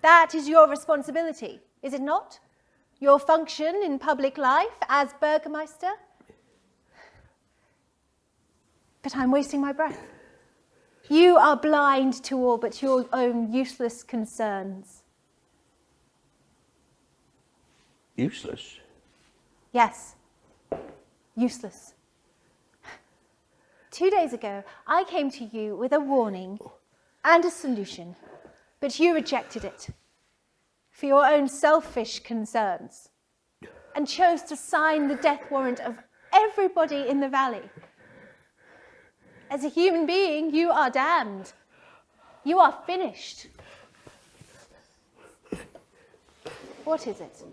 That is your responsibility, is it not? Your function in public life as Burgermeister? But I'm wasting my breath. You are blind to all but your own useless concerns. Useless? Yes, useless. 2 days ago, I came to you with a warning and a solution, but you rejected it for your own selfish concerns. and chose to sign the death warrant of everybody in the valley. As a human being, you are damned. You are finished. What is it?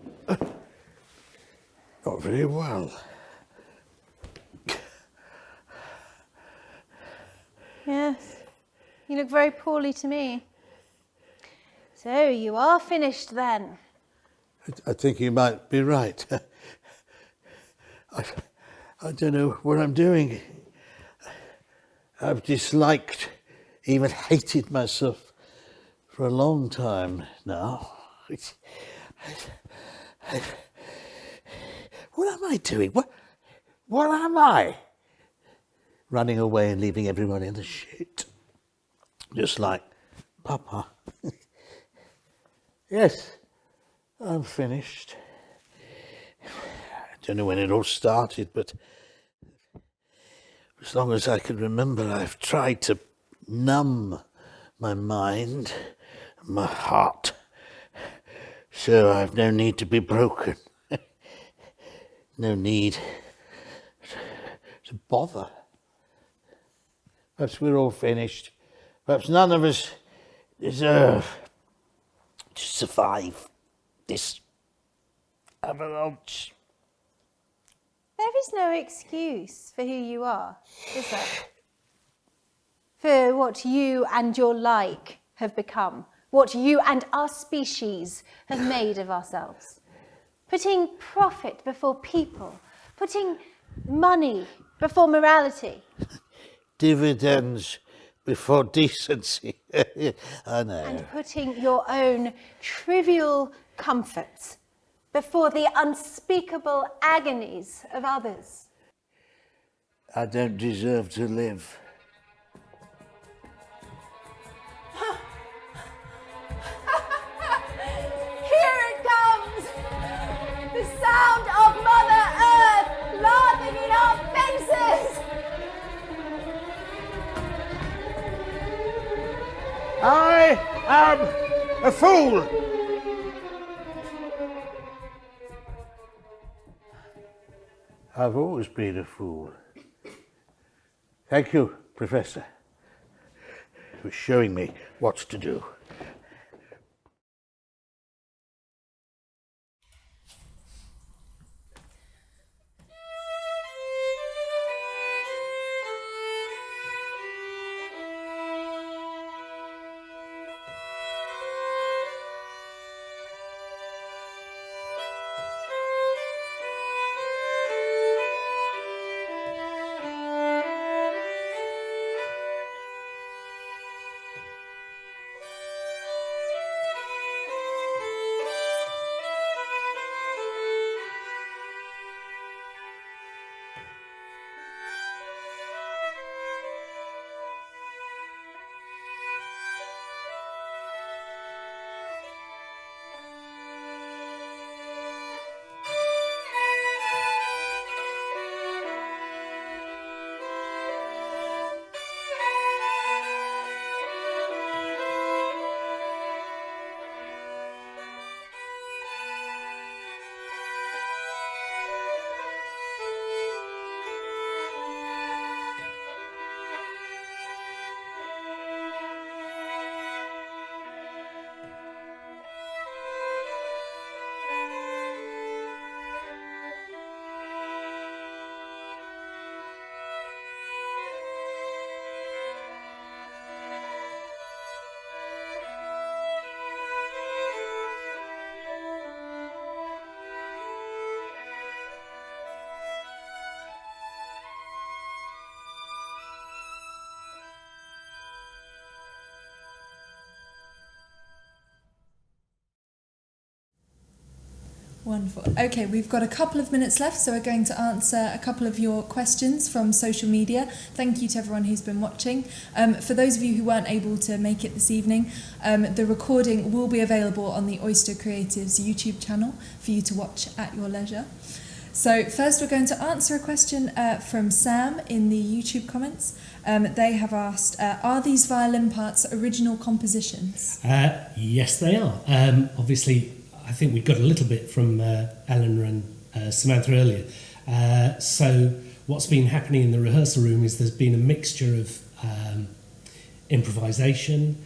Not very well. Yes, you look very poorly to me. So you are finished then. I think you might be right. I don't know what I'm doing. I've disliked, even hated myself for a long time now. What am I doing? What am I? Running away and leaving everyone in the shit. Just like Papa. Yes, I'm finished. I don't know when it all started, but as long as I can remember, I've tried to numb my mind, my heart, so I've no need to be broken. No need to bother. Perhaps we're all finished. Perhaps none of us deserve to survive this avalanche. There is no excuse for who you are, is there? For what you and your like have become, what you and our species have made of ourselves. Putting profit before people, putting money before morality. Dividends before decency. I know. And putting your own trivial comforts before the unspeakable agonies of others. I don't deserve to live. Here it comes! The sound of Mother Earth laughing in our faces! I am a fool! I've always been a fool. Thank you, Professor, for showing me what to do. Wonderful. Okay, we've got a couple of minutes left, so we're going to answer a couple of your questions from social media. Thank you to everyone who's been watching. For those of you who weren't able to make it this evening, the recording will be available on the Oyster Creatives YouTube channel for you to watch at your leisure. So first we're going to answer a question from Sam in the YouTube comments. They have asked, are these violin parts original compositions? Yes, they are. Obviously, I think we got a little bit from Eleanor and Samantha earlier. So what's been happening in the rehearsal room is there's been a mixture of improvisation,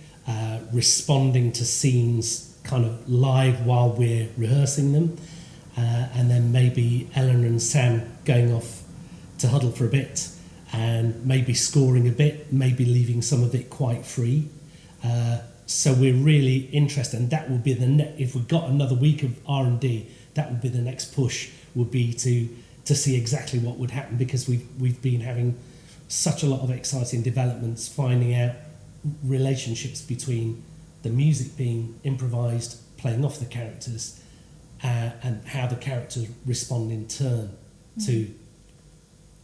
responding to scenes kind of live while we're rehearsing them, and then maybe Eleanor and Sam going off to huddle for a bit and maybe scoring a bit, maybe leaving some of it quite free. So we're really interested, and that will be if we've got another week of R&D, that would be the next push, would be to see exactly what would happen, because we've been having such a lot of exciting developments, finding out relationships between the music being improvised, playing off the characters, and how the characters respond in turn to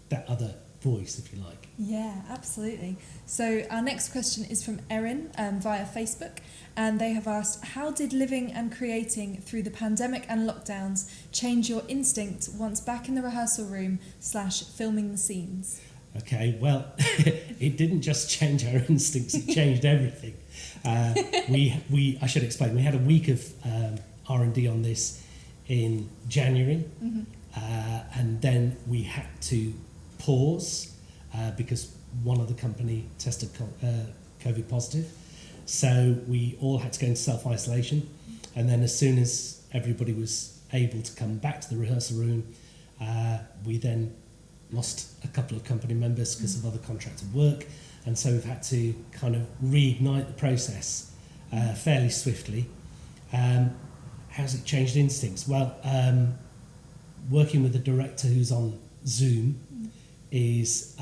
that other voice, if you like. Yeah, absolutely. So our next question is from Erin via Facebook, and they have asked, how did living and creating through the pandemic and lockdowns change your instinct once back in the rehearsal room / filming the scenes? Okay, well, it didn't just change our instincts, it changed everything. I should explain, we had a week of R&D on this in January, and then we had to pause because one of the company tested COVID positive. So we all had to go into self-isolation, and then as soon as everybody was able to come back to the rehearsal room, we then lost a couple of company members because of other contracted work, and so we've had to kind of reignite the process fairly swiftly. How's it changed instincts? Well, working with a director who's on Zoom is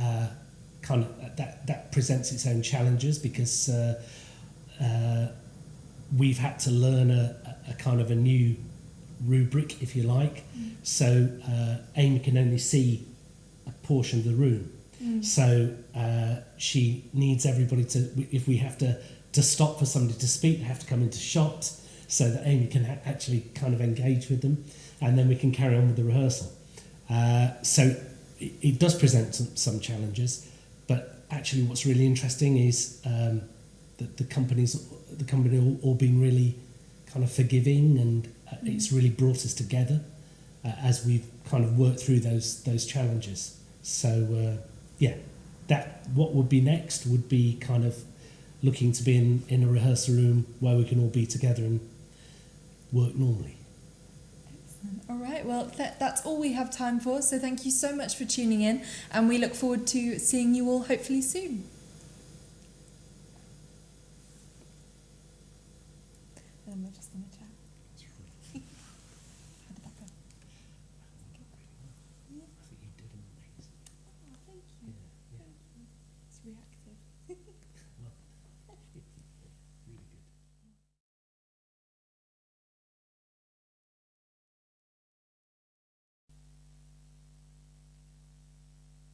kind of that presents its own challenges, because we've had to learn a kind of a new rubric, if you like. So Amy can only see a portion of the room. So she needs everybody to, if we have to stop for somebody to speak, they have to come into shot so that Amy can actually kind of engage with them, and then we can carry on with the rehearsal. So it does present some challenges, but actually what's really interesting is that the company all been really kind of forgiving, and it's really brought us together as we've kind of worked through those challenges. So that what would be next would be kind of looking to be in a rehearsal room where we can all be together and work normally. All right, well, that's all we have time for, so thank you so much for tuning in, and we look forward to seeing you all hopefully soon.